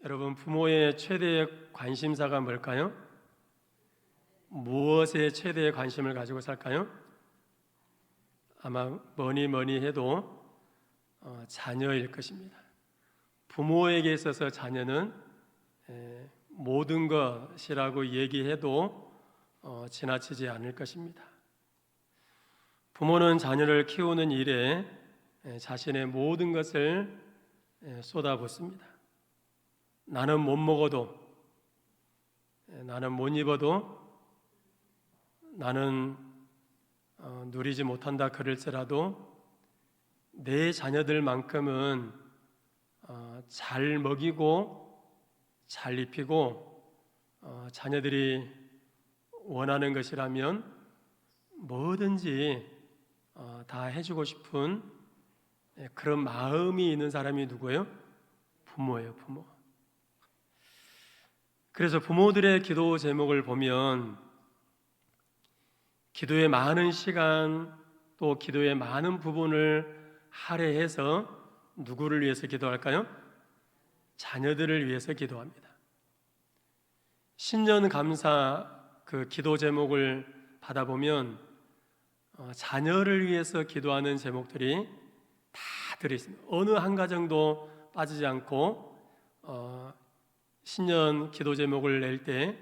여러분, 부모의 최대의 관심사가 뭘까요? 무엇에 최대의 관심을 가지고 살까요? 아마 뭐니 해도 자녀일 것입니다. 부모에게 있어서 자녀는 모든 것이라고 얘기해도 지나치지 않을 것입니다. 부모는 자녀를 키우는 일에 자신의 모든 것을 쏟아붓습니다. 나는 못 먹어도, 나는 못 입어도, 나는 누리지 못한다 그럴지라도 내 자녀들만큼은 잘 먹이고 잘 입히고 자녀들이 원하는 것이라면 뭐든지 다 해주고 싶은 그런 마음이 있는 사람이 누구예요? 부모예요, 부모. 그래서 부모들의 기도 제목을 보면 기도의 많은 시간 또 기도의 많은 부분을 할애해서 누구를 위해서 기도할까요? 자녀들을 위해서 기도합니다. 신년 감사 그 기도 제목을 받아보면 자녀를 위해서 기도하는 제목들이 다 들어있습니다. 어느 한 가정도 빠지지 않고 신년 기도 제목을 낼 때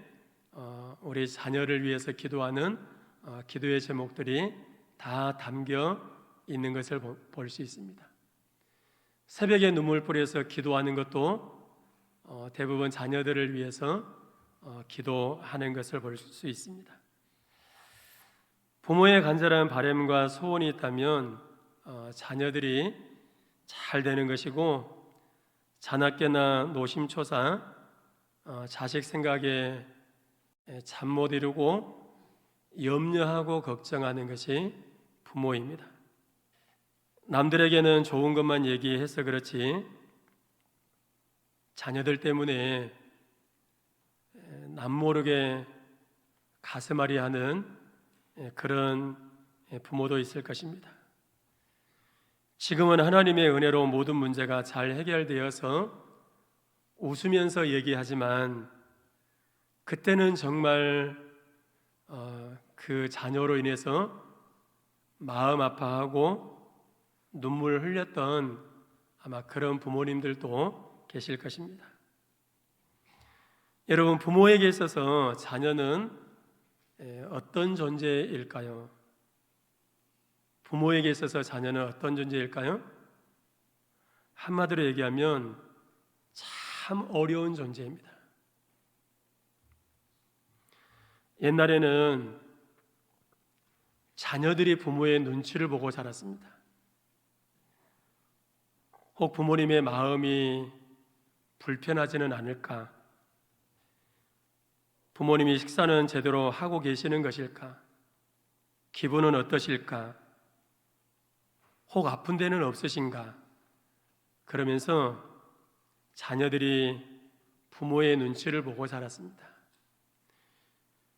우리 자녀를 위해서 기도하는 기도의 제목들이 다 담겨 있는 것을 볼 수 있습니다. 새벽에 눈물 뿌려서 기도하는 것도 대부분 자녀들을 위해서 기도하는 것을 볼 수 있습니다. 부모의 간절한 바람과 소원이 있다면 자녀들이 잘 되는 것이고, 자나깨나 노심초사 자식 생각에 잠 못 이루고 염려하고 걱정하는 것이 부모입니다. 남들에게는 좋은 것만 얘기해서 그렇지 자녀들 때문에 남모르게 가슴앓이 하는 그런 부모도 있을 것입니다. 지금은 하나님의 은혜로 모든 문제가 잘 해결되어서 웃으면서 얘기하지만 그때는 정말 그 자녀로 인해서 마음 아파하고 눈물 흘렸던 아마 그런 부모님들도 계실 것입니다. 여러분, 부모에게 있어서 자녀는 어떤 존재일까요? 부모에게 있어서 자녀는 어떤 존재일까요? 한마디로 얘기하면 참 어려운 존재입니다. 옛날에는 자녀들이 부모의 눈치를 보고 자랐습니다. 혹 부모님의 마음이 불편하지는 않을까? 부모님이 식사는 제대로 하고 계시는 것일까? 기분은 어떠실까? 혹 아픈 데는 없으신가? 그러면서 자녀들이 부모의 눈치를 보고 자랐습니다.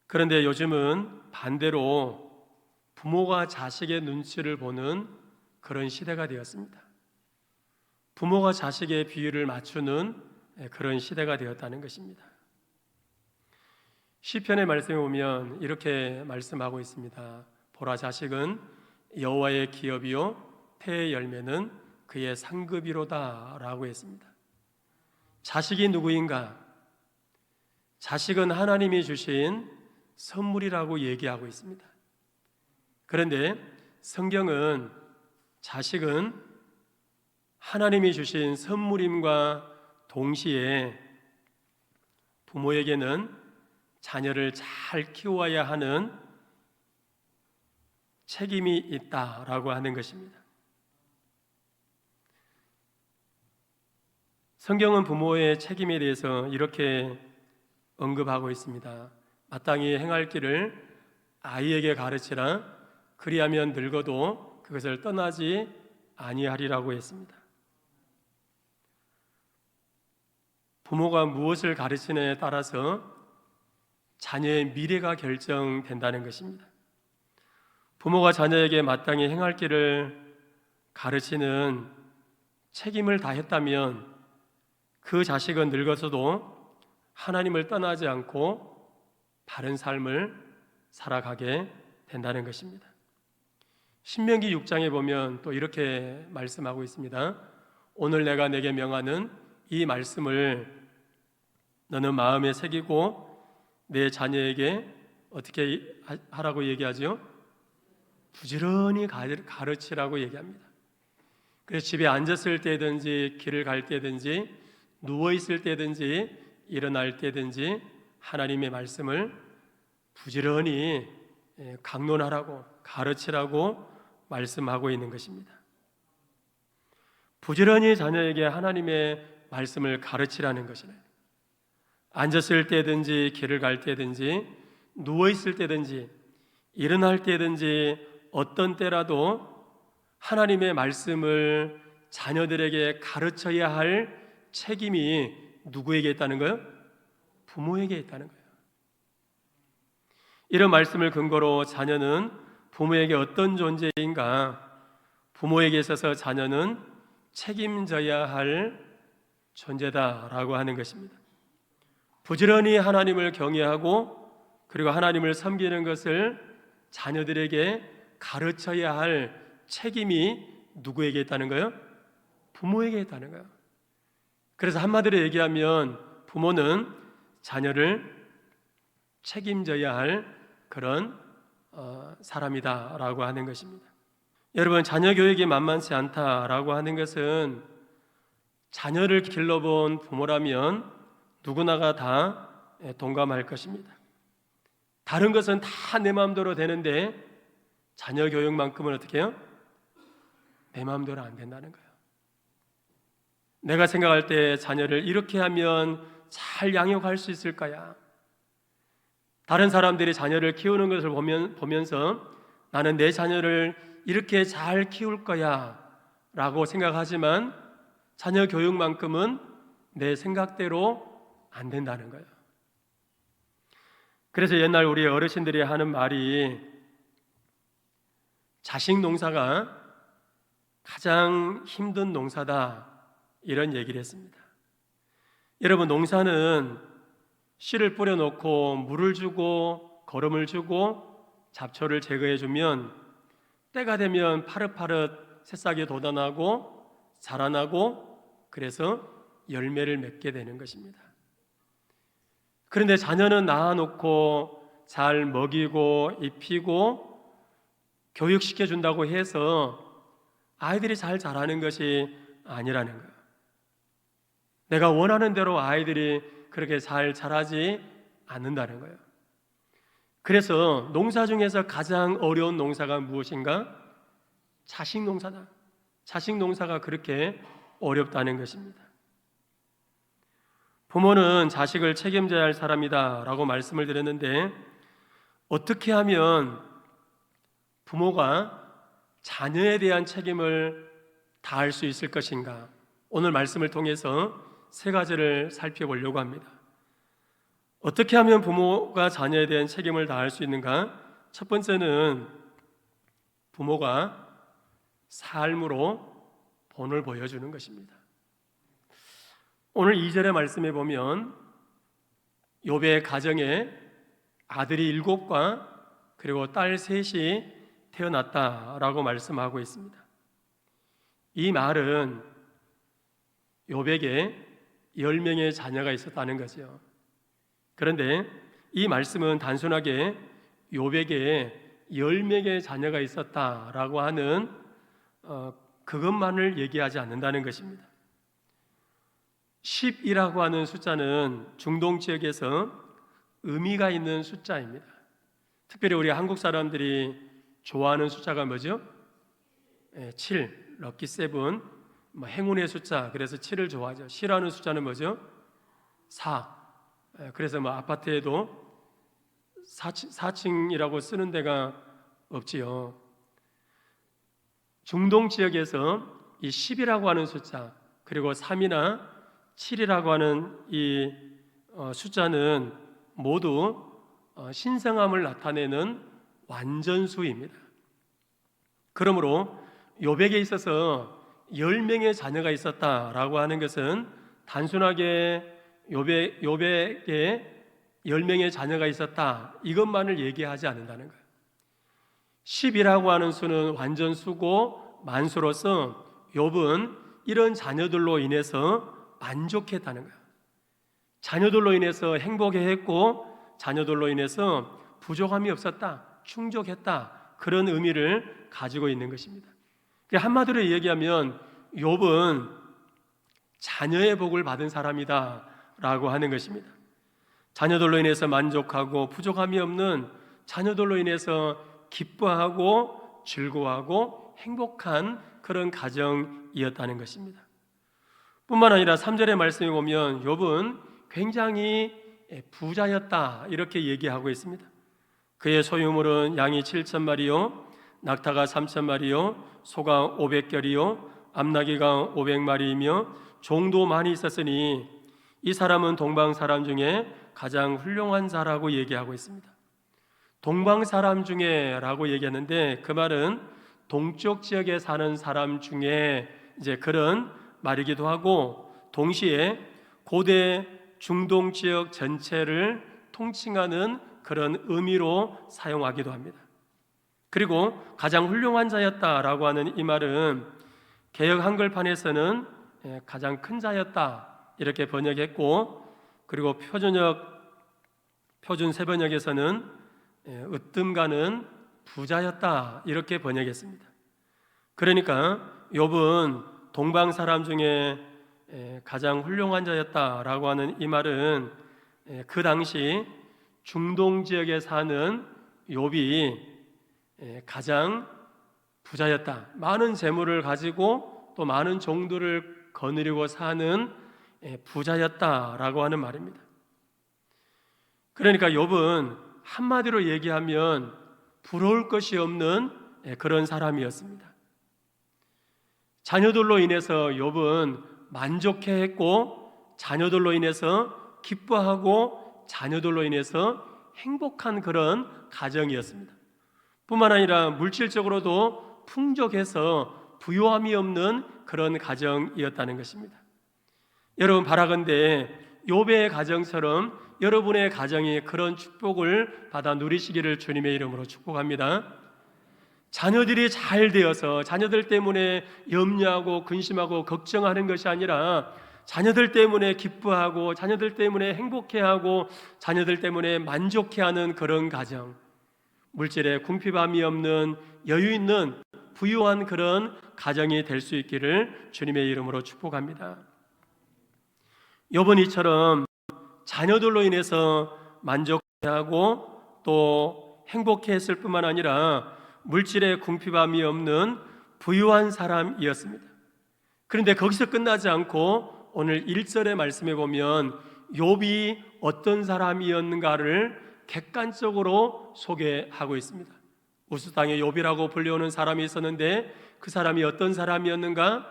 그런데 요즘은 반대로 부모가 자식의 눈치를 보는 그런 시대가 되었습니다. 부모가 자식의 비율을 맞추는 그런 시대가 되었다는 것입니다. 시편의 말씀에 보면 이렇게 말씀하고 있습니다. 보라, 자식은 여호와의 기업이요 태의 열매는 그의 상급이로다 라고 했습니다. 자식이 누구인가? 자식은 하나님이 주신 선물이라고 얘기하고 있습니다. 그런데 성경은 자식은 하나님이 주신 선물임과 동시에 부모에게는 자녀를 잘 키워야 하는 책임이 있다라고 하는 것입니다. 성경은 부모의 책임에 대해서 이렇게 언급하고 있습니다. 마땅히 행할 길을 아이에게 가르치라. 그리하면 늙어도 그것을 떠나지 아니하리라고 했습니다. 부모가 무엇을 가르치느냐에 따라서 자녀의 미래가 결정된다는 것입니다. 부모가 자녀에게 마땅히 행할 길을 가르치는 책임을 다했다면 그 자식은 늙어서도 하나님을 떠나지 않고 바른 삶을 살아가게 된다는 것입니다. 신명기 6장에 보면 또 이렇게 말씀하고 있습니다. 오늘 내가 내게 명하는 이 말씀을 너는 마음에 새기고 내 자녀에게 어떻게 하라고 얘기하죠? 부지런히 가르치라고 얘기합니다. 그래서 집에 앉았을 때든지 길을 갈 때든지 누워있을 때든지 일어날 때든지 하나님의 말씀을 부지런히 강론하라고 가르치라고 말씀하고 있는 것입니다. 부지런히 자녀에게 하나님의 말씀을 가르치라는 것이네요. 앉았을 때든지 길을 갈 때든지 누워있을 때든지 일어날 때든지 어떤 때라도 하나님의 말씀을 자녀들에게 가르쳐야 할 책임이 누구에게 있다는 거예요? 부모에게 있다는 거예요. 이런 말씀을 근거로 자녀는 부모에게 어떤 존재인가? 부모에게 있어서 자녀는 책임져야 할 존재다라고 하는 것입니다. 부지런히 하나님을 경외하고 그리고 하나님을 섬기는 것을 자녀들에게 가르쳐야 할 책임이 누구에게 있다는 거예요? 부모에게 있다는 거예요. 그래서 한마디로 얘기하면 부모는 자녀를 책임져야 할 그런 사람이다라고 하는 것입니다. 여러분, 자녀 교육이 만만치 않다라고 하는 것은 자녀를 길러본 부모라면 누구나가 다 동감할 것입니다. 다른 것은 다 내 마음대로 되는데 자녀 교육만큼은 어떻게 해요? 내 마음대로 안 된다는 거예요. 내가 생각할 때 자녀를 이렇게 하면 잘 양육할 수 있을 거야. 다른 사람들이 자녀를 키우는 것을 보면서 나는 내 자녀를 이렇게 잘 키울 거야 라고 생각하지만 자녀 교육만큼은 내 생각대로 안 된다는 거예요. 그래서 옛날 우리 어르신들이 하는 말이 자식 농사가 가장 힘든 농사다 이런 얘기를 했습니다. 여러분, 농사는 씨를 뿌려놓고 물을 주고 거름을 주고 잡초를 제거해 주면 때가 되면 파릇파릇 새싹이 돋아나고 자라나고 그래서 열매를 맺게 되는 것입니다. 그런데 자녀는 낳아놓고 잘 먹이고 입히고 교육시켜 준다고 해서 아이들이 잘 자라는 것이 아니라는 거예요. 내가 원하는 대로 아이들이 그렇게 잘 자라지 않는다는 거예요. 그래서 농사 중에서 가장 어려운 농사가 무엇인가? 자식 농사다. 자식 농사가 그렇게 어렵다는 것입니다. 부모는 자식을 책임져야 할 사람이다 라고 말씀을 드렸는데 어떻게 하면 부모가 자녀에 대한 책임을 다할 수 있을 것인가? 오늘 말씀을 통해서 세 가지를 살펴보려고 합니다. 어떻게 하면 부모가 자녀에 대한 책임을 다할 수 있는가? 첫 번째는 부모가 삶으로 본을 보여주는 것입니다. 오늘 2절의 말씀에 보면 욥의 가정에 아들이 7과 그리고 딸 3이 태어났다라고 말씀하고 있습니다. 이 말은 욥에게 10명의 자녀가 있었다는 거죠. 그런데 이 말씀은 단순하게 욥에게 10명의 자녀가 있었다라고 하는 그것만을 얘기하지 않는다는 것입니다. 10이라고 하는 숫자는 중동 지역에서 의미가 있는 숫자입니다. 특별히 우리 한국 사람들이 좋아하는 숫자가 뭐죠? 7, 럭키 세븐, 행운의 숫자. 그래서 7을 좋아하죠. 싫어하는 숫자는 뭐죠? 4. 그래서 아파트에도 4층이라고 쓰는 데가 없지요. 중동 지역에서 이 10이라고 하는 숫자 그리고 3이나 7이라고 하는 이 숫자는 모두 신성함을 나타내는 완전수입니다. 그러므로 욥에게 있어서 10명의 자녀가 있었다라고 하는 것은 단순하게 욥에게 10명의 자녀가 있었다 이것만을 얘기하지 않는다는 거예요. 10이라고 하는 수는 완전 수고 만수로서 욥은 이런 자녀들로 인해서 만족했다는 거예요. 자녀들로 인해서 행복해했고 자녀들로 인해서 부족함이 없었다, 충족했다, 그런 의미를 가지고 있는 것입니다. 한마디로 얘기하면 욥은 자녀의 복을 받은 사람이다 라고 하는 것입니다. 자녀들로 인해서 만족하고 부족함이 없는 자녀들로 인해서 기뻐하고 즐거워하고 행복한 그런 가정이었다는 것입니다. 뿐만 아니라 3절의 말씀에 보면 욥은 굉장히 부자였다 이렇게 얘기하고 있습니다. 그의 소유물은 양이 7,000마리요 낙타가 3,000마리요 소가 500결이요 암나귀가 500마리이며 종도 많이 있었으니 이 사람은 동방 사람 중에 가장 훌륭한 자라고 얘기하고 있습니다. 동방 사람 중에 라고 얘기하는데 그 말은 동쪽 지역에 사는 사람 중에 이제 그런 말이기도 하고 동시에 고대 중동 지역 전체를 통칭하는 그런 의미로 사용하기도 합니다. 그리고 가장 훌륭한 자였다라고 하는 이 말은 개역 한글판에서는 가장 큰 자였다 이렇게 번역했고, 그리고 표준 세번역에서는 으뜸가는 부자였다 이렇게 번역했습니다. 그러니까 욥은 동방 사람 중에 가장 훌륭한 자였다라고 하는 이 말은 그 당시 중동 지역에 사는 욥이 가장 부자였다, 많은 재물을 가지고 또 많은 종들을 거느리고 사는 부자였다라고 하는 말입니다. 그러니까 욥은 한마디로 얘기하면 부러울 것이 없는 그런 사람이었습니다. 자녀들로 인해서 욥은 만족해했고 자녀들로 인해서 기뻐하고 자녀들로 인해서 행복한 그런 가정이었습니다. 뿐만 아니라 물질적으로도 풍족해서 부요함이 없는 그런 가정이었다는 것입니다. 여러분 바라건대 욥의 가정처럼 여러분의 가정이 그런 축복을 받아 누리시기를 주님의 이름으로 축복합니다. 자녀들이 잘 되어서 자녀들 때문에 염려하고 근심하고 걱정하는 것이 아니라 자녀들 때문에 기뻐하고 자녀들 때문에 행복해하고 자녀들 때문에 만족해하는 그런 가정, 물질에 궁핍함이 없는 여유 있는 부유한 그런 가정이 될 수 있기를 주님의 이름으로 축복합니다. 욥은 이처럼 자녀들로 인해서 만족하고 또 행복했을 뿐만 아니라 물질에 궁핍함이 없는 부유한 사람이었습니다. 그런데 거기서 끝나지 않고 오늘 1절의 말씀에 보면 욥이 어떤 사람이었는가를 객관적으로 소개하고 있습니다. 우스 땅의 욥이라고 불리우는 사람이 있었는데 그 사람이 어떤 사람이었는가?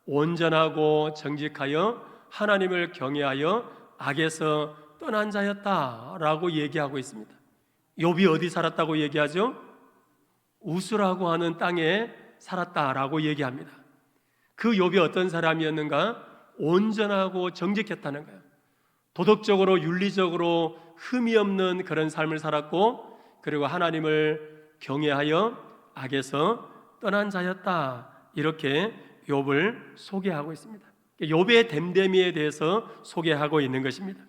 온전하고 정직하여 하나님을 경외하여 악에서 떠난 자였다라고 얘기하고 있습니다. 욥이 어디 살았다고 얘기하죠? 우스라고 하는 땅에 살았다라고 얘기합니다. 그 욥이 어떤 사람이었는가? 온전하고 정직했다는 거예요. 도덕적으로 윤리적으로 흠이 없는 그런 삶을 살았고, 그리고 하나님을 경외하여 악에서 떠난 자였다, 이렇게 욥을 소개하고 있습니다. 욥의 됨됨이에 대해서 소개하고 있는 것입니다.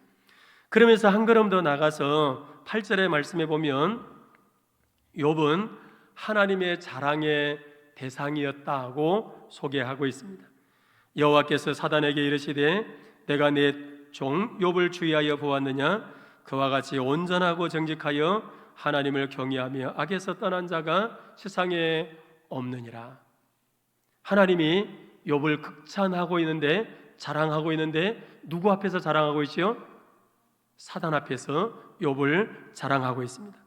그러면서 한 걸음 더 나가서 8절의 말씀에 보면 욥은 하나님의 자랑의 대상이었다고 소개하고 있습니다. 여호와께서 사단에게 이르시되 내가 내 종 욥을 주의하여 보았느냐? 그와 같이 온전하고 정직하여 하나님을 경외하며 악에서 떠난 자가 세상에 없느니라. 하나님이 욥을 극찬하고 있는데, 자랑하고 있는데 누구 앞에서 자랑하고 있지요? 사단 앞에서 욥을 자랑하고 있습니다.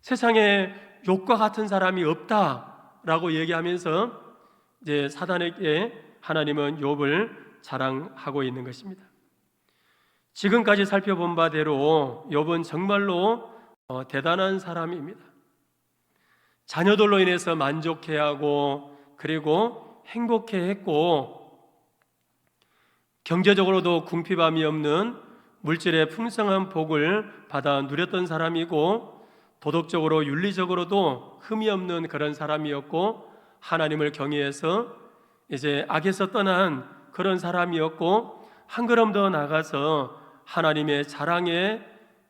세상에 욥과 같은 사람이 없다라고 얘기하면서 이제 사단에게 하나님은 욥을 자랑하고 있는 것입니다. 지금까지 살펴본 바대로 욥은 정말로 대단한 사람입니다. 자녀들로 인해서 만족해하고 그리고 행복해했고 경제적으로도 궁핍함이 없는 물질의 풍성한 복을 받아 누렸던 사람이고, 도덕적으로 윤리적으로도 흠이 없는 그런 사람이었고, 하나님을 경외해서 이제 악에서 떠난 그런 사람이었고, 한 걸음 더 나아가서 하나님의 자랑의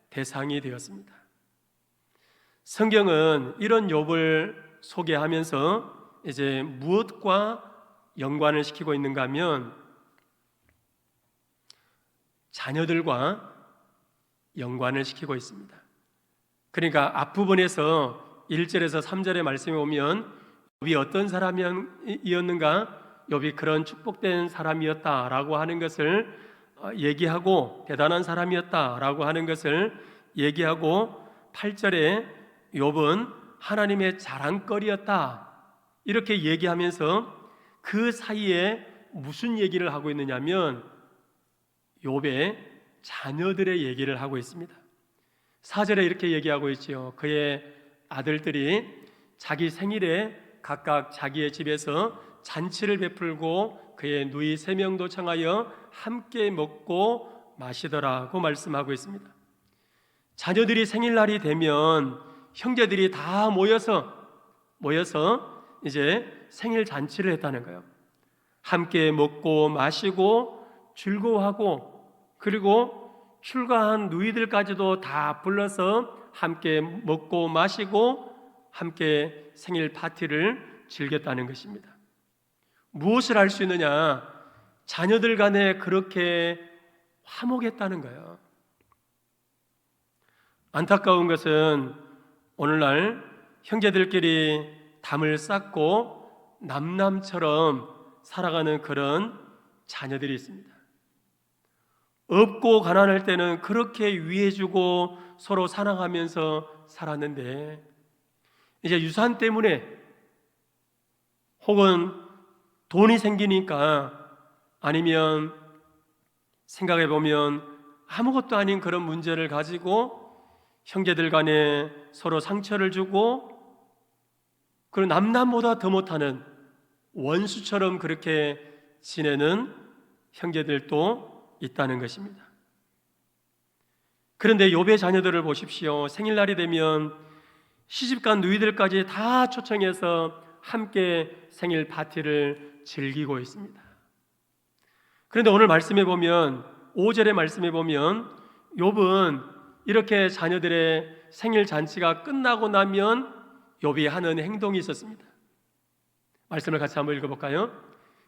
대상이 되었습니다. 성경은 이런 욥을 소개하면서 이제 무엇과 연관을 시키고 있는가 하면 자녀들과 연관을 시키고 있습니다. 그러니까 앞부분에서 1절에서 3절의 말씀에 보면 욥이 어떤 사람이었는가, 욥이 그런 축복된 사람이었다라고 하는 것을 얘기하고, 대단한 사람이었다라고 하는 것을 얘기하고, 8절에 욥은 하나님의 자랑거리였다 이렇게 얘기하면서 그 사이에 무슨 얘기를 하고 있느냐면 욥의 자녀들의 얘기를 하고 있습니다. 4절에 이렇게 얘기하고 있지요. 그의 아들들이 자기 생일에 각각 자기의 집에서 잔치를 베풀고 그의 누이 3명도 청하여 함께 먹고 마시더라고 말씀하고 있습니다. 자녀들이 생일날이 되면 형제들이 다 모여서 이제 생일 잔치를 했다는 거예요. 함께 먹고 마시고 즐거워하고, 그리고 출가한 누이들까지도 다 불러서 함께 먹고 마시고 함께 생일 파티를 즐겼다는 것입니다. 무엇을 할 수 있느냐? 자녀들 간에 그렇게 화목했다는 거예요. 안타까운 것은 오늘날 형제들끼리 담을 쌓고 남남처럼 살아가는 그런 자녀들이 있습니다. 없고 가난할 때는 그렇게 위해주고 서로 사랑하면서 살았는데, 이제 유산 때문에 혹은 돈이 생기니까, 아니면 생각해보면 아무것도 아닌 그런 문제를 가지고 형제들 간에 서로 상처를 주고, 그리고 남남보다 더 못하는 원수처럼 그렇게 지내는 형제들도 있다는 것입니다. 그런데 욥의 자녀들을 보십시오. 생일날이 되면 시집간 누이들까지 다 초청해서 함께 생일 파티를 즐기고 있습니다. 그런데 오늘 말씀해 보면, 5절의 말씀해 보면 욥은 이렇게 자녀들의 생일 잔치가 끝나고 나면 욥이 하는 행동이 있었습니다. 말씀을 같이 한번 읽어볼까요?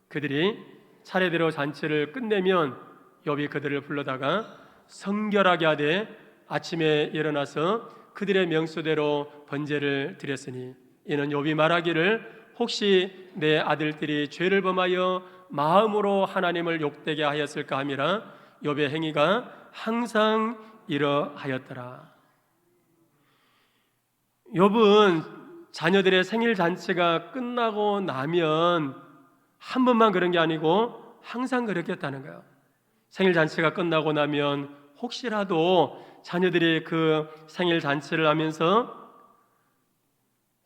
그들이 차례대로 잔치를 끝내면 욥이 그들을 불러다가 성결하게 하되 아침에 일어나서 그들의 명수대로 번제를 드렸으니, 이는 욥이 말하기를 혹시 내 아들들이 죄를 범하여 마음으로 하나님을 욕되게 하였을까 함이라. 욥의 행위가 항상 이러하였더라. 욥은 자녀들의 생일 잔치가 끝나고 나면 한 번만 그런 게 아니고 항상 그랬겠다는 거예요. 생일 잔치가 끝나고 나면 혹시라도 자녀들이 그 생일 잔치를 하면서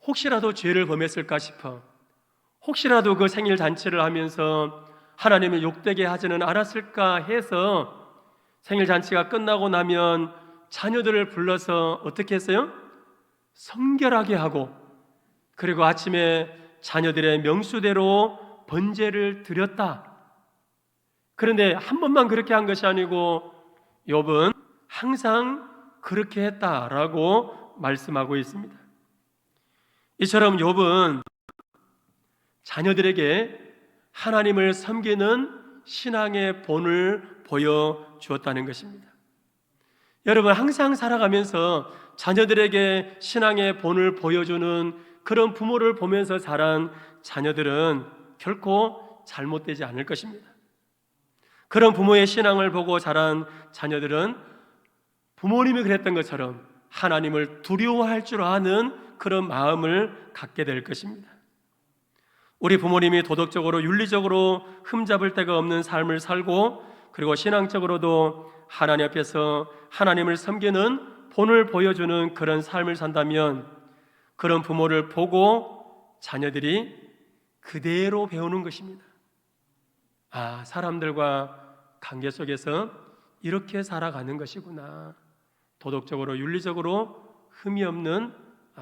혹시라도 죄를 범했을까 싶어, 혹시라도 그 생일 잔치를 하면서 하나님을 욕되게 하지는 않았을까 해서 생일 잔치가 끝나고 나면 자녀들을 불러서 어떻게 했어요? 성결하게 하고, 그리고 아침에 자녀들의 명수대로 번제를 드렸다. 그런데 한 번만 그렇게 한 것이 아니고 욥은 항상 그렇게 했다라고 말씀하고 있습니다. 이처럼 욥은 자녀들에게 하나님을 섬기는 신앙의 본을 보여주었다는 것입니다. 여러분, 항상 살아가면서 자녀들에게 신앙의 본을 보여주는 그런 부모를 보면서 자란 자녀들은 결코 잘못되지 않을 것입니다. 그런 부모의 신앙을 보고 자란 자녀들은 부모님이 그랬던 것처럼 하나님을 두려워할 줄 아는 그런 마음을 갖게 될 것입니다. 우리 부모님이 도덕적으로 윤리적으로 흠잡을 데가 없는 삶을 살고, 그리고 신앙적으로도 하나님 앞에서 하나님을 섬기는 본을 보여주는 그런 삶을 산다면, 그런 부모를 보고 자녀들이 그대로 배우는 것입니다. 아, 사람들과 관계 속에서 이렇게 살아가는 것이구나. 도덕적으로 윤리적으로 흠이 없는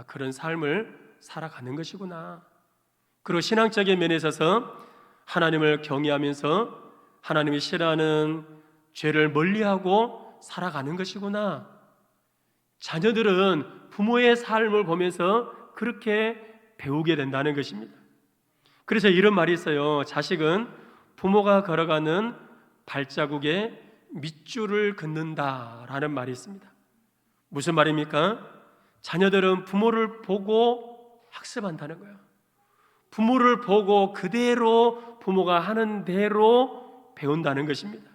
그런 삶을 살아가는 것이구나. 그리고 신앙적인 면에 있어서 하나님을 경외하면서 하나님이 싫어하는 죄를 멀리하고 살아가는 것이구나. 자녀들은 부모의 삶을 보면서 그렇게 배우게 된다는 것입니다. 그래서 이런 말이 있어요. 자식은 부모가 걸어가는 발자국에 밑줄을 긋는다라는 말이 있습니다. 무슨 말입니까? 자녀들은 부모를 보고 학습한다는 거예요. 부모를 보고 그대로 부모가 하는 대로 배운다는 것입니다.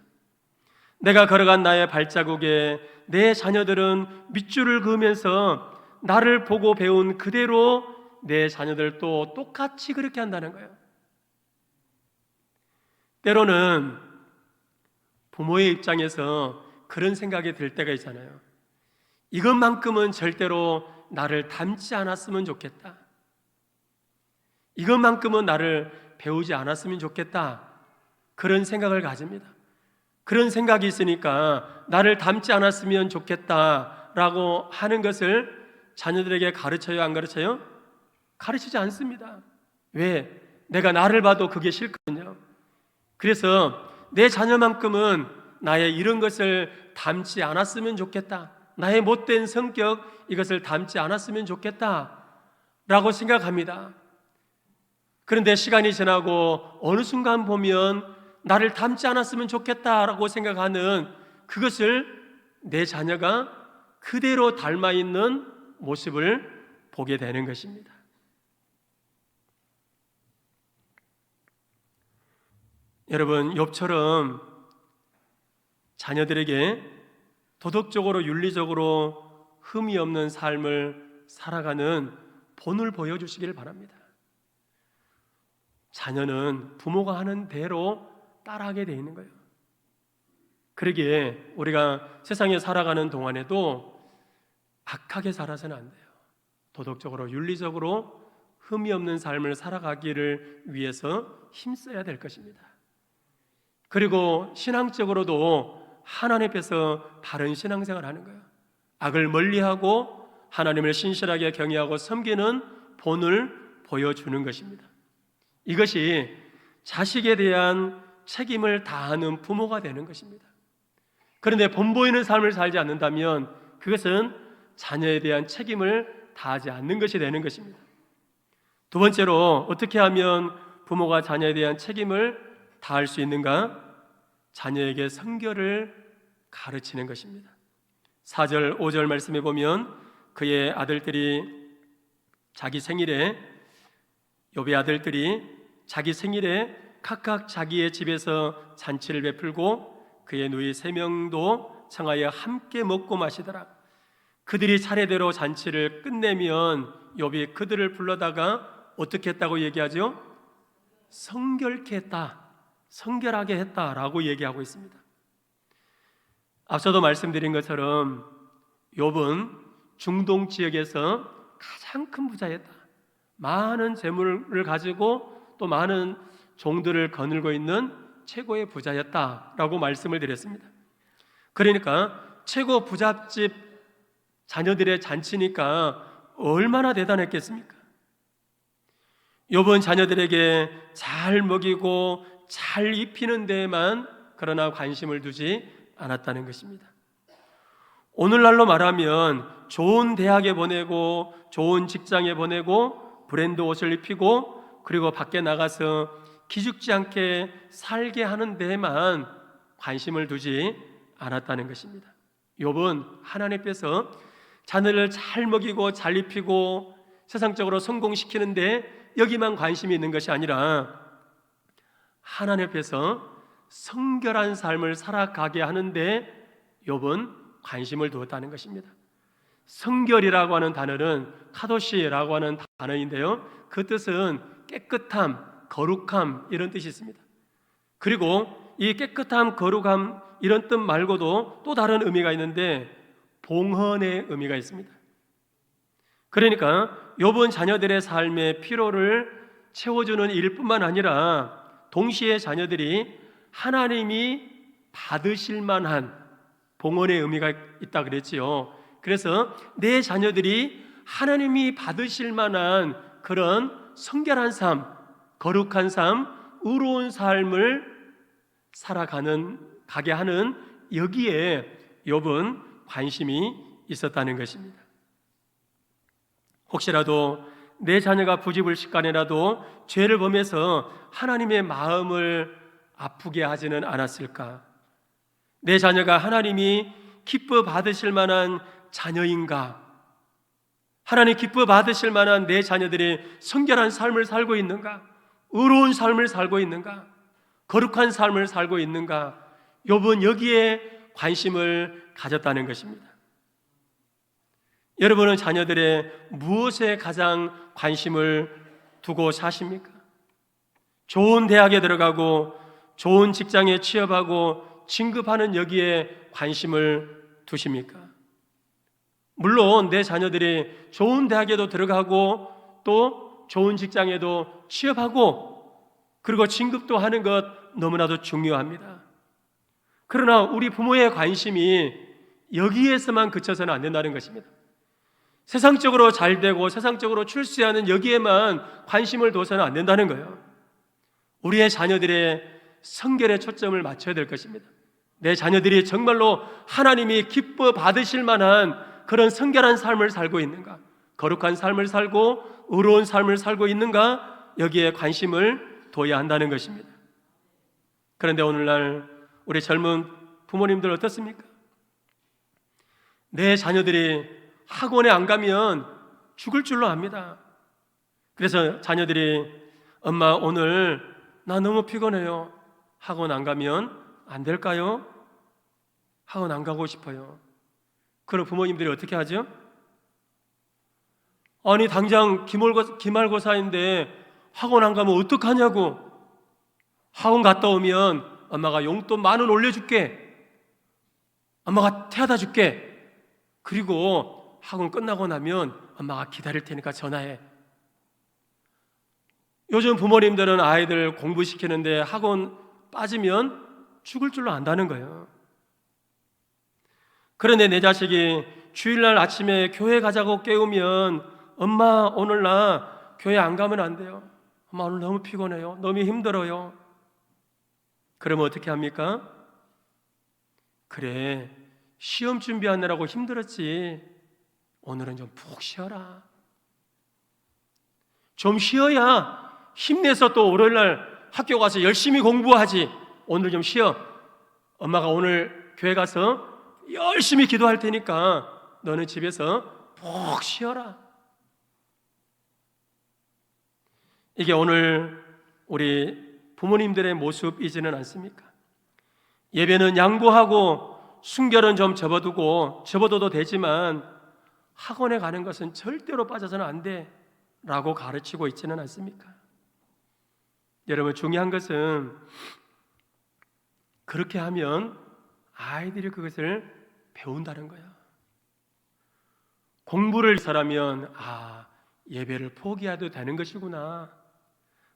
내가 걸어간 나의 발자국에 내 자녀들은 밑줄을 그으면서 나를 보고 배운 그대로 내 자녀들도 똑같이 그렇게 한다는 거예요. 때로는 부모의 입장에서 그런 생각이 들 때가 있잖아요. 이것만큼은 절대로 나를 닮지 않았으면 좋겠다. 이것만큼은 나를 배우지 않았으면 좋겠다. 그런 생각을 가집니다. 그런 생각이 있으니까 나를 닮지 않았으면 좋겠다라고 하는 것을 자녀들에게 가르쳐요, 안 가르쳐요? 가르치지 않습니다. 왜? 내가 나를 봐도 그게 싫거든요. 그래서 내 자녀만큼은 나의 이런 것을 닮지 않았으면 좋겠다. 나의 못된 성격, 이것을 닮지 않았으면 좋겠다 라고 생각합니다. 그런데 시간이 지나고 어느 순간 보면 나를 닮지 않았으면 좋겠다라고 생각하는 그것을 내 자녀가 그대로 닮아 있는 모습을 보게 되는 것입니다. 여러분, 욥처럼 자녀들에게 도덕적으로 윤리적으로 흠이 없는 삶을 살아가는 본을 보여주시길 바랍니다. 자녀는 부모가 하는 대로 따라하게 되어 있는 거예요. 그러기에 우리가 세상에 살아가는 동안에도 악하게 살아서는 안 돼요. 도덕적으로 윤리적으로 흠이 없는 삶을 살아가기를 위해서 힘써야 될 것입니다. 그리고 신앙적으로도 하나님 앞에서 바른 신앙생활을 하는 거예요. 악을 멀리하고 하나님을 신실하게 경외하고 섬기는 본을 보여주는 것입니다. 이것이 자식에 대한 책임을 다하는 부모가 되는 것입니다. 그런데 본보이는 삶을 살지 않는다면 그것은 자녀에 대한 책임을 다하지 않는 것이 되는 것입니다. 두 번째로 어떻게 하면 부모가 자녀에 대한 책임을 다할 수 있는가? 자녀에게 성결을 가르치는 것입니다. 4절, 5절 말씀에 보면 그의 아들들이 자기 생일에 욥의 아들들이 자기 생일에 각각 자기의 집에서 잔치를 베풀고 그의 누이 3명도 청하여 함께 먹고 마시더라. 그들이 차례대로 잔치를 끝내면 욥이 그들을 불러다가 어떻게 했다고 얘기하죠? 성결케 했다, 성결하게 했다라고 얘기하고 있습니다. 앞서도 말씀드린 것처럼 욥은 중동 지역에서 가장 큰 부자였다. 많은 재물을 가지고 또 많은 종들을 거느리고 있는 최고의 부자였다라고 말씀을 드렸습니다. 그러니까 최고 부잣집 자녀들의 잔치니까 얼마나 대단했겠습니까? 욥은 자녀들에게 잘 먹이고 잘 입히는 데에만 그러나 관심을 두지 않았다는 것입니다. 오늘날로 말하면 좋은 대학에 보내고 좋은 직장에 보내고 브랜드 옷을 입히고 그리고 밖에 나가서 기죽지 않게 살게 하는 데에만 관심을 두지 않았다는 것입니다. 욥은 하나님께서 자녀를 잘 먹이고 잘 입히고 세상적으로 성공시키는데 여기만 관심이 있는 것이 아니라 하나님께서 성결한 삶을 살아가게 하는데 욥은 관심을 두었다는 것입니다. 성결이라고 하는 단어는 카도시라고 하는 단어인데요, 그 뜻은 깨끗함, 거룩함 이런 뜻이 있습니다. 그리고 이 깨끗함, 거룩함 이런 뜻 말고도 또 다른 의미가 있는데 봉헌의 의미가 있습니다. 그러니까 욥은 자녀들의 삶의 피로를 채워주는 일뿐만 아니라 동시에 자녀들이 하나님이 받으실 만한 봉헌의 의미가 있다 그랬지요. 그래서 내 자녀들이 하나님이 받으실 만한 그런 성결한 삶, 거룩한 삶, 의로운 삶을 가게 하는 여기에 욥은 관심이 있었다는 것입니다. 혹시라도 내 자녀가 부지불식간에라도 죄를 범해서 하나님의 마음을 아프게 하지는 않았을까? 내 자녀가 하나님이 기뻐 받으실 만한 자녀인가? 하나님 기뻐 받으실 만한 내 자녀들이 성결한 삶을 살고 있는가? 의로운 삶을 살고 있는가? 거룩한 삶을 살고 있는가? 욥은 여기에 관심을 가졌다는 것입니다. 여러분은 자녀들의 무엇에 가장 관심을 두고 사십니까? 좋은 대학에 들어가고 좋은 직장에 취업하고 진급하는 여기에 관심을 두십니까? 물론 내 자녀들이 좋은 대학에도 들어가고 또 좋은 직장에도 취업하고 그리고 진급도 하는 것 너무나도 중요합니다. 그러나 우리 부모의 관심이 여기에서만 그쳐서는 안 된다는 것입니다. 세상적으로 잘 되고 세상적으로 출세하는 여기에만 관심을 둬서는 안 된다는 거예요. 우리의 자녀들의 성결에 초점을 맞춰야 될 것입니다. 내 자녀들이 정말로 하나님이 기뻐 받으실 만한 그런 성결한 삶을 살고 있는가? 거룩한 삶을 살고 의로운 삶을 살고 있는가? 여기에 관심을 둬야 한다는 것입니다. 그런데 오늘날 우리 젊은 부모님들 어떻습니까? 내 자녀들이 학원에 안 가면 죽을 줄로 압니다. 그래서 자녀들이 엄마 오늘 나 너무 피곤해요. 학원 안 가면 안 될까요? 학원 안 가고 싶어요. 그럼 부모님들이 어떻게 하죠? 아니 당장 기말고사인데 학원 안 가면 어떡하냐고. 학원 갔다 오면 엄마가 용돈 10,000원 올려줄게. 엄마가 태워다 줄게. 그리고 학원 끝나고 나면 엄마가 기다릴 테니까 전화해. 요즘 부모님들은 아이들 공부시키는데 학원 빠지면 죽을 줄로 안다는 거예요. 그런데 내 자식이 주일날 아침에 교회 가자고 깨우면 엄마 오늘 나 교회 안 가면 안 돼요. 엄마 오늘 너무 피곤해요. 너무 힘들어요. 그러면 어떻게 합니까? 그래 시험 준비하느라고 힘들었지. 오늘은 좀 푹 쉬어라. 좀 쉬어야 힘내서 또 월요일날 학교 가서 열심히 공부하지. 오늘 좀 쉬어. 엄마가 오늘 교회 가서 열심히 기도할 테니까 너는 집에서 푹 쉬어라. 이게 오늘 우리 부모님들의 모습이지는 않습니까? 예배는 양보하고 순결은 좀 접어둬도 되지만 학원에 가는 것은 절대로 빠져서는 안 돼 라고 가르치고 있지는 않습니까? 여러분 중요한 것은 그렇게 하면 아이들이 그것을 배운다는 거예요. 공부를 잘하면 예배를 포기해도 되는 것이구나.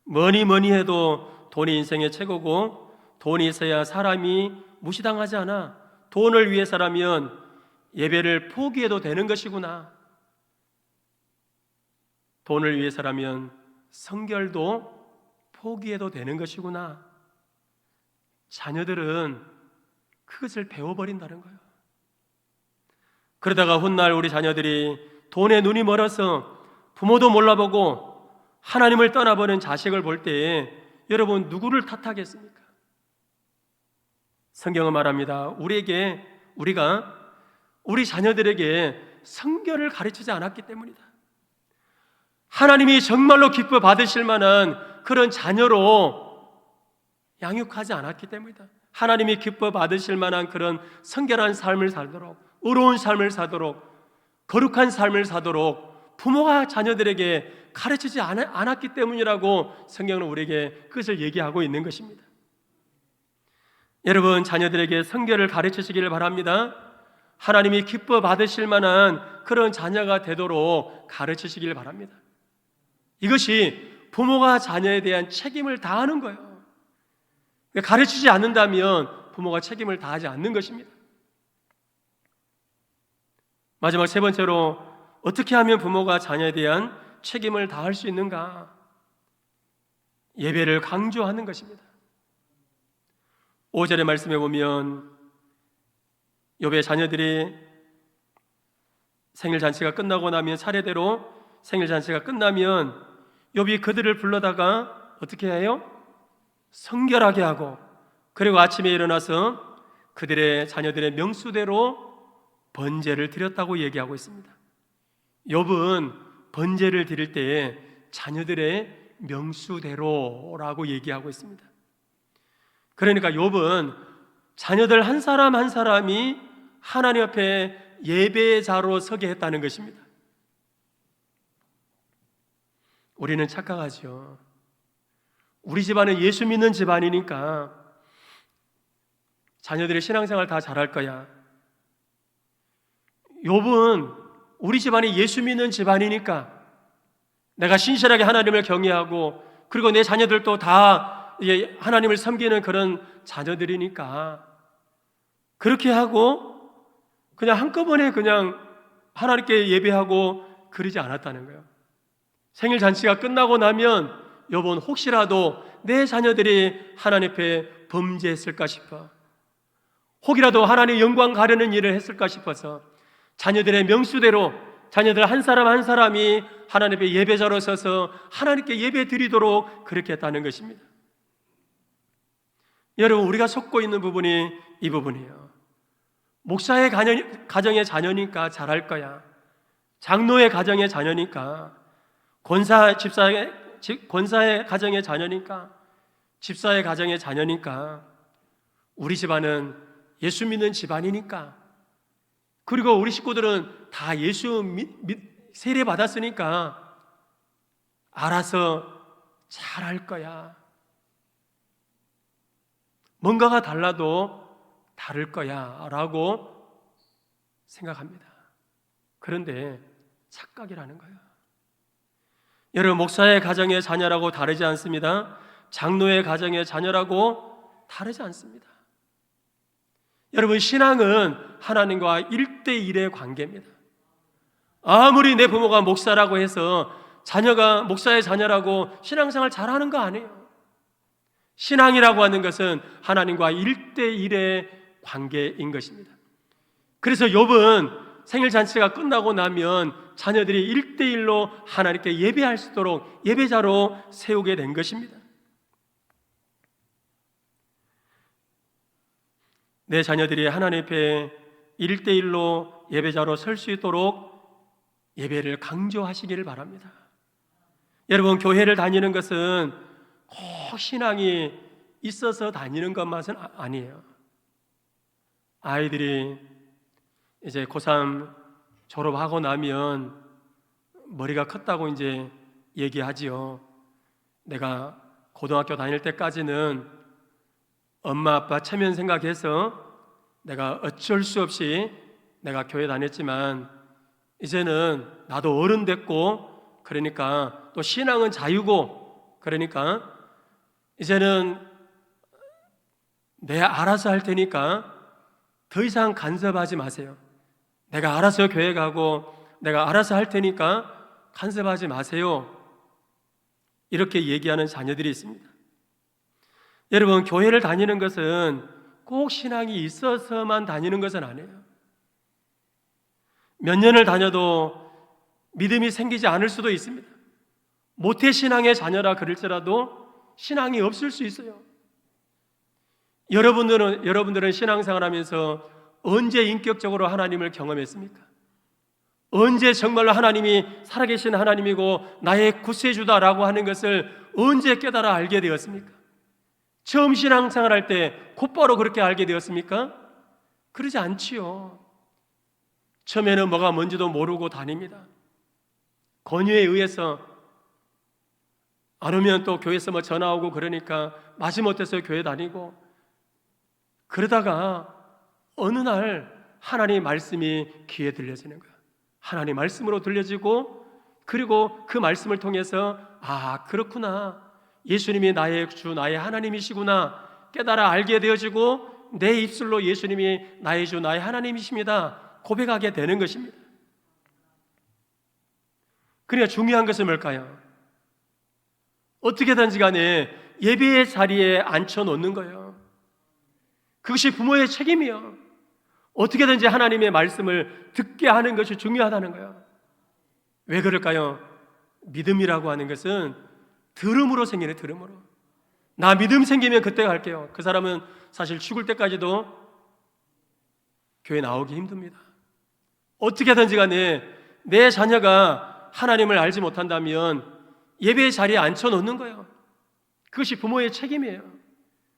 뭐니 해도 돈이 인생의 최고고 돈이 있어야 사람이 무시당하지 않아. 돈을 위해서라면 예배를 포기해도 되는 것이구나. 돈을 위해서라면 성결도 포기해도 되는 것이구나. 자녀들은 그것을 배워버린다는 거예요. 그러다가 훗날 우리 자녀들이 돈에 눈이 멀어서 부모도 몰라보고 하나님을 떠나버린 자식을 볼 때에 여러분 누구를 탓하겠습니까? 성경은 말합니다. 우리가 우리 자녀들에게 성결을 가르치지 않았기 때문이다. 하나님이 정말로 기뻐 받으실 만한 그런 자녀로 양육하지 않았기 때문이다. 하나님이 기뻐 받으실 만한 그런 성결한 삶을 살도록, 의로운 삶을 살도록, 거룩한 삶을 살도록 부모가 자녀들에게 가르치지 않았기 때문이라고 성경은 우리에게 그것을 얘기하고 있는 것입니다. 여러분 자녀들에게 성결을 가르치시기를 바랍니다. 하나님이 기뻐 받으실 만한 그런 자녀가 되도록 가르치시기를 바랍니다. 이것이 부모가 자녀에 대한 책임을 다하는 거예요. 가르치지 않는다면 부모가 책임을 다하지 않는 것입니다. 마지막 세 번째로, 어떻게 하면 부모가 자녀에 대한 책임을 다할 수 있는가? 예배를 강조하는 것입니다. 5절의 말씀에 보면 욥의 자녀들이 생일잔치가 끝나고 나면, 차례대로 생일잔치가 끝나면 욥이 그들을 불러다가 어떻게 해요? 성결하게 하고, 그리고 아침에 일어나서 그들의 자녀들의 명수대로 번제를 드렸다고 얘기하고 있습니다. 욥은 번제를 드릴 때에 자녀들의 명수대로라고 얘기하고 있습니다. 그러니까 욥은 자녀들 한 사람 한 사람이 하나님 앞에 예배자로 서게 했다는 것입니다. 우리는 착각하죠. 우리 집안은 예수 믿는 집안이니까 자녀들의 신앙생활 다 잘할 거야. 욥은 우리 집안이 예수 믿는 집안이니까 내가 신실하게 하나님을 경외하고, 그리고 내 자녀들도 다 하나님을 섬기는 그런 자녀들이니까 그렇게 하고 그냥 한꺼번에 그냥 하나님께 예배하고 그러지 않았다는 거예요. 생일 잔치가 끝나고 나면 욥은 혹시라도 내 자녀들이 하나님 앞에 범죄했을까 싶어, 혹이라도 하나님의 영광 가려는 일을 했을까 싶어서 자녀들의 명수대로 자녀들 한 사람 한 사람이 하나님 앞에 예배자로 서서 하나님께 예배 드리도록 그렇게 했다는 것입니다. 여러분, 우리가 속고 있는 부분이 이 부분이에요. 목사의 가정의 자녀니까 잘할 거야. 장로의 가정의 자녀니까, 권사의 가정의 자녀니까, 집사의 가정의 자녀니까, 우리 집안은 예수 믿는 집안이니까, 그리고 우리 식구들은 다 예수 세례 받았으니까 알아서 잘할 거야. 뭔가가 달라도 다를 거야 라고 생각합니다. 그런데 착각이라는 거예요. 여러분, 목사의 가정의 자녀라고 다르지 않습니다. 장로의 가정의 자녀라고 다르지 않습니다. 여러분, 신앙은 하나님과 1대1의 관계입니다. 아무리 내 부모가 목사라고 해서 자녀가 목사의 자녀라고 신앙생활 잘하는 거 아니에요. 신앙이라고 하는 것은 하나님과 1대1의 관계인 것입니다. 그래서 욥은 생일잔치가 끝나고 나면 자녀들이 1대1로 하나님께 예배할 수 있도록 예배자로 세우게 된 것입니다. 내 자녀들이 하나님 앞에 1대1로 예배자로 설 수 있도록 예배를 강조하시기를 바랍니다. 여러분, 교회를 다니는 것은 꼭 신앙이 있어서 다니는 것만은 아니에요. 아이들이 이제 고3 졸업하고 나면 머리가 컸다고 이제 얘기하지요. 내가 고등학교 다닐 때까지는 엄마 아빠 체면 생각해서 내가 어쩔 수 없이 내가 교회 다녔지만 이제는 나도 어른 됐고, 그러니까 또 신앙은 자유고, 그러니까 이제는 내가 알아서 할 테니까 더 이상 간섭하지 마세요. 내가 알아서 교회 가고 내가 알아서 할 테니까 간섭하지 마세요. 이렇게 얘기하는 자녀들이 있습니다. 여러분, 교회를 다니는 것은 꼭 신앙이 있어서만 다니는 것은 아니에요. 몇 년을 다녀도 믿음이 생기지 않을 수도 있습니다. 모태신앙의 자녀라 그럴지라도 신앙이 없을 수 있어요. 여러분들은 신앙생활하면서 언제 인격적으로 하나님을 경험했습니까? 언제 정말로 하나님이 살아계신 하나님이고 나의 구세주다라고 하는 것을 언제 깨달아 알게 되었습니까? 처음 신앙생활할 때 곧바로 그렇게 알게 되었습니까? 그러지 않지요. 처음에는 뭐가 뭔지도 모르고 다닙니다. 권유에 의해서, 안 오면 또 교회에서 뭐 전화 오고 그러니까 마지못해서 교회 다니고, 그러다가 어느 날 하나님의 말씀이 귀에 들려지는 거야. 하나님의 말씀으로 들려지고, 그리고 그 말씀을 통해서 아, 그렇구나, 예수님이 나의 주, 나의 하나님이시구나 깨달아 알게 되어지고, 내 입술로 예수님이 나의 주, 나의 하나님이십니다 고백하게 되는 것입니다. 그러니까 중요한 것은 뭘까요? 어떻게든지 간에 예배의 자리에 앉혀놓는 거예요. 그것이 부모의 책임이요. 어떻게든지 하나님의 말씀을 듣게 하는 것이 중요하다는 거예요. 왜 그럴까요? 믿음이라고 하는 것은 들음으로 생기네, 들음으로. 나 믿음 생기면 그때 갈게요. 그 사람은 사실 죽을 때까지도 교회 나오기 힘듭니다. 어떻게든지 간에 내 자녀가 하나님을 알지 못한다면 예배의 자리에 앉혀놓는 거예요. 그것이 부모의 책임이에요.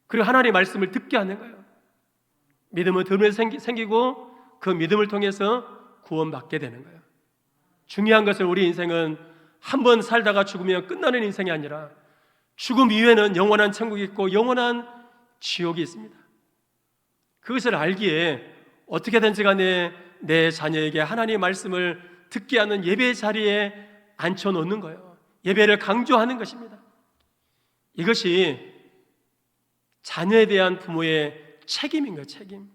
그리고 하나님의 말씀을 듣게 하는 거예요. 믿음은 들으면서 생기고 그 믿음을 통해서 구원받게 되는 거예요. 중요한 것은 우리 인생은 한 번 살다가 죽으면 끝나는 인생이 아니라 죽음 이후에는 영원한 천국이 있고 영원한 지옥이 있습니다. 그것을 알기에 어떻게든지 간에 내 자녀에게 하나님의 말씀을 듣게 하는 예배의 자리에 앉혀놓는 거예요. 예배를 강조하는 것입니다. 이것이 자녀에 대한 부모의 책임인 거예요. 책임.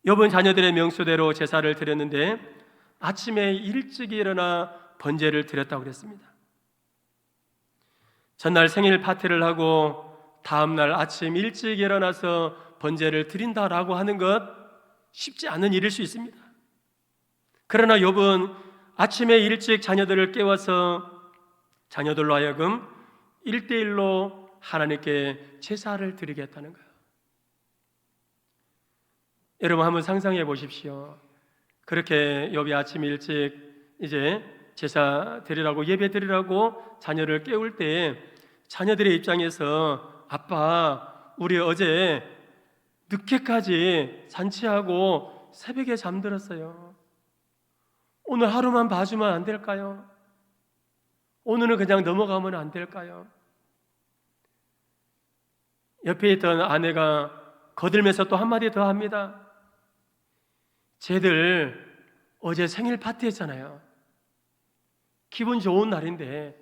욥은 자녀들의 명수대로 제사를 드렸는데 아침에 일찍 일어나 번제를 드렸다고 그랬습니다. 전날 생일 파티를 하고 다음날 아침 일찍 일어나서 번제를 드린다라고 하는 것 쉽지 않은 일일 수 있습니다. 그러나 욥은 아침에 일찍 자녀들을 깨워서 자녀들로 하여금 1대1로 하나님께 제사를 드리겠다는 거예요. 여러분 한번 상상해 보십시오. 그렇게 욥이 아침 일찍 이제 제사 드리라고 예배 드리라고 자녀를 깨울 때 자녀들의 입장에서 아빠 우리 어제 늦게까지 잔치하고 새벽에 잠들었어요. 오늘 하루만 봐주면 안 될까요? 오늘은 그냥 넘어가면 안 될까요? 옆에 있던 아내가 거들면서 또 한마디 더 합니다. 쟤들 어제 생일 파티 했잖아요. 기분 좋은 날인데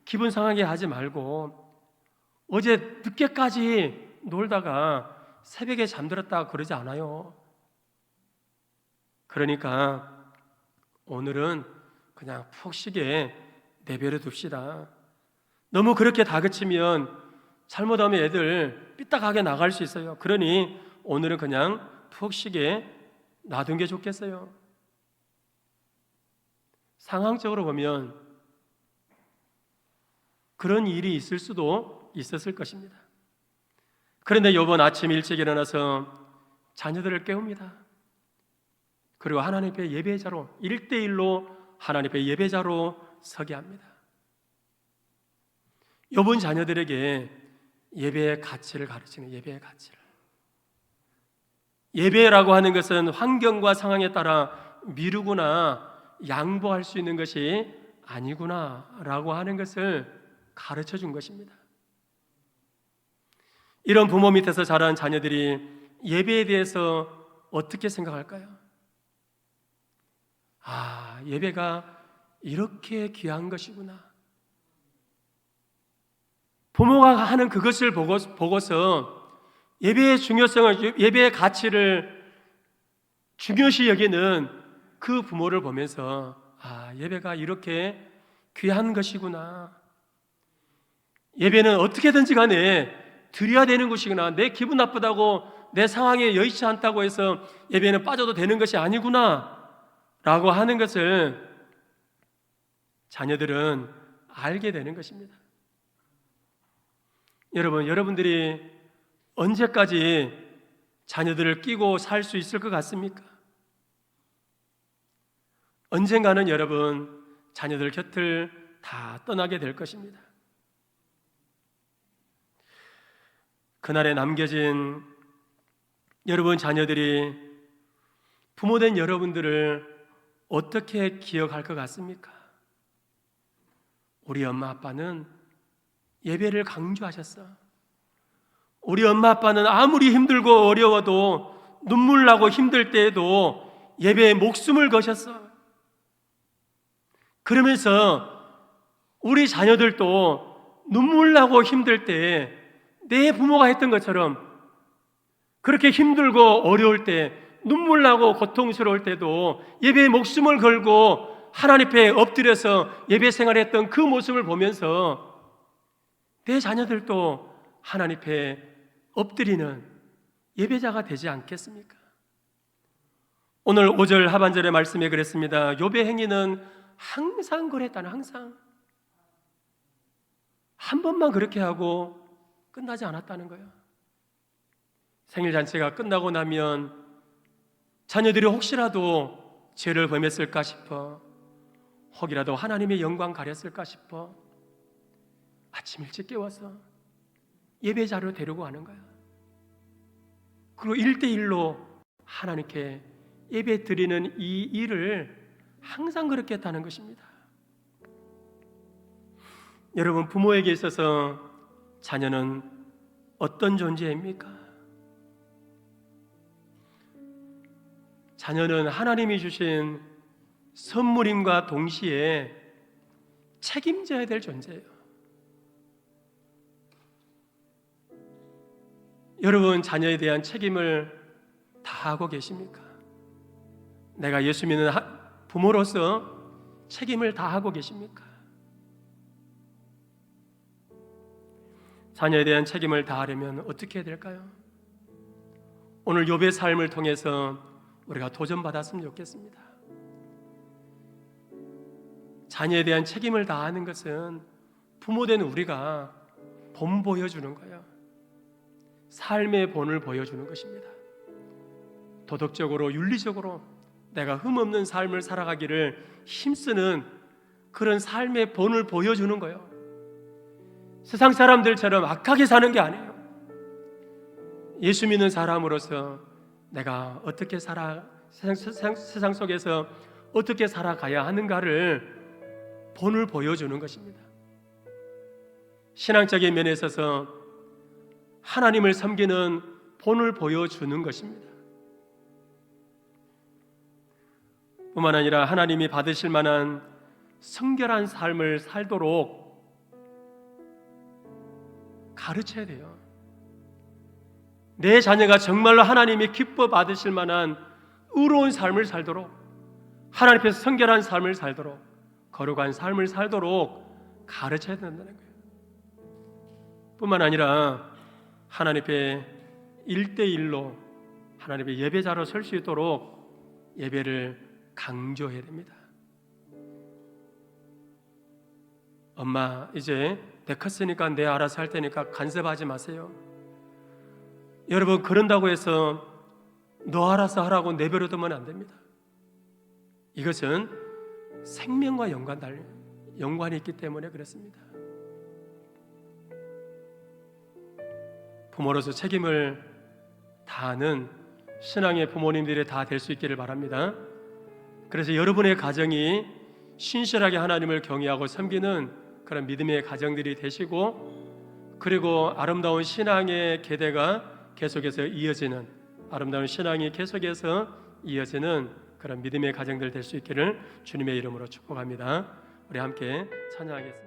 기분 상하게 하지 말고 어제 늦게까지 놀다가 새벽에 잠들었다 그러지 않아요. 그러니까 오늘은 그냥 푹 쉬게 내버려 둡시다. 너무 그렇게 다그치면 잘못하면 애들 삐딱하게 나갈 수 있어요. 그러니 오늘은 그냥 푹 쉬게 놔둔 게 좋겠어요. 상황적으로 보면 그런 일이 있을 수도 있었을 것입니다. 그런데 이번 아침 일찍 일어나서 자녀들을 깨웁니다. 그리고 하나님 앞에 예배자로 1대1로 하나님 앞에 예배자로 서게 합니다. 욥은 자녀들에게 예배의 가치를 가르치는 예배의 가치를. 예배라고 하는 것은 환경과 상황에 따라 미루거나 양보할 수 있는 것이 아니구나라고 하는 것을 가르쳐 준 것입니다. 이런 부모 밑에서 자란 자녀들이 예배에 대해서 어떻게 생각할까요? 아, 예배가 이렇게 귀한 것이구나. 부모가 하는 그것을 보고서 예배의 중요성을, 예배의 가치를 중요시 여기는 그 부모를 보면서 아, 예배가 이렇게 귀한 것이구나. 예배는 어떻게든지 간에 드려야 되는 것이구나. 내 기분 나쁘다고 내 상황에 여의치 않다고 해서 예배는 빠져도 되는 것이 아니구나 라고 하는 것을 자녀들은 알게 되는 것입니다. 여러분, 여러분들이 언제까지 자녀들을 끼고 살 수 있을 것 같습니까? 언젠가는 여러분 자녀들 곁을 다 떠나게 될 것입니다. 그날에 남겨진 여러분 자녀들이 부모된 여러분들을 어떻게 기억할 것 같습니까? 우리 엄마 아빠는 예배를 강조하셨어. 우리 엄마 아빠는 아무리 힘들고 어려워도 눈물 나고 힘들 때에도 예배에 목숨을 거셨어. 그러면서 우리 자녀들도 눈물 나고 힘들 때 내 부모가 했던 것처럼 그렇게 힘들고 어려울 때, 눈물 나고 고통스러울 때도 예배에 목숨을 걸고 하나님 앞에 엎드려서 예배 생활했던 그 모습을 보면서 내 자녀들도 하나님 앞에 엎드리는 예배자가 되지 않겠습니까? 오늘 5절 하반절의 말씀에 그랬습니다. 욥의 행위는 항상 그랬다는, 항상 한 번만 그렇게 하고 끝나지 않았다는 거예요. 생일 잔치가 끝나고 나면 자녀들이 혹시라도 죄를 범했을까 싶어, 혹이라도 하나님의 영광 가렸을까 싶어 아침 일찍 깨워서 예배자로 데리고 가는 거야. 그리고 1대1로 하나님께 예배 드리는 이 일을 항상 그렇게 했다는 것입니다. 여러분, 부모에게 있어서 자녀는 어떤 존재입니까? 자녀는 하나님이 주신 선물임과 동시에 책임져야 될 존재예요. 여러분, 자녀에 대한 책임을 다하고 계십니까? 내가 예수 믿는 부모로서 책임을 다하고 계십니까? 자녀에 대한 책임을 다하려면 어떻게 해야 될까요? 오늘 욥의 삶을 통해서 우리가 도전받았으면 좋겠습니다. 자녀에 대한 책임을 다하는 것은 부모된 우리가 본 보여주는 거예요. 삶의 본을 보여주는 것입니다. 도덕적으로, 윤리적으로 내가 흠없는 삶을 살아가기를 힘쓰는 그런 삶의 본을 보여주는 거예요. 세상 사람들처럼 악하게 사는 게 아니에요. 예수 믿는 사람으로서 내가 어떻게 세상 속에서 어떻게 살아가야 하는가를 본을 보여주는 것입니다. 신앙적인 면에 있어서 하나님을 섬기는 본을 보여주는 것입니다. 뿐만 아니라 하나님이 받으실 만한 성결한 삶을 살도록 가르쳐야 돼요. 내 자녀가 정말로 하나님이 기뻐 받으실 만한 의로운 삶을 살도록, 하나님 앞에서 성결한 삶을 살도록, 거룩한 삶을 살도록 가르쳐야 된다는 거예요. 뿐만 아니라 하나님 앞에 1대1로 하나님 앞에 예배자로 설 수 있도록 예배를 강조해야 됩니다. 엄마, 이제 내 컸으니까 내 알아서 할 테니까 간섭하지 마세요. 여러분, 그런다고 해서 너 알아서 하라고 내버려두면 안 됩니다. 이것은 생명과 연관이 있기 때문에 그렇습니다. 부모로서 책임을 다하는 신앙의 부모님들이 다 될 수 있기를 바랍니다. 그래서 여러분의 가정이 신실하게 하나님을 경외하고 섬기는 그런 믿음의 가정들이 되시고, 그리고 아름다운 신앙의 계대가 계속해서 이어지는, 아름다운 신앙이 계속해서 이어지는 그런 믿음의 가정들 될 수 있기를 주님의 이름으로 축복합니다. 우리 함께 찬양하겠습니다.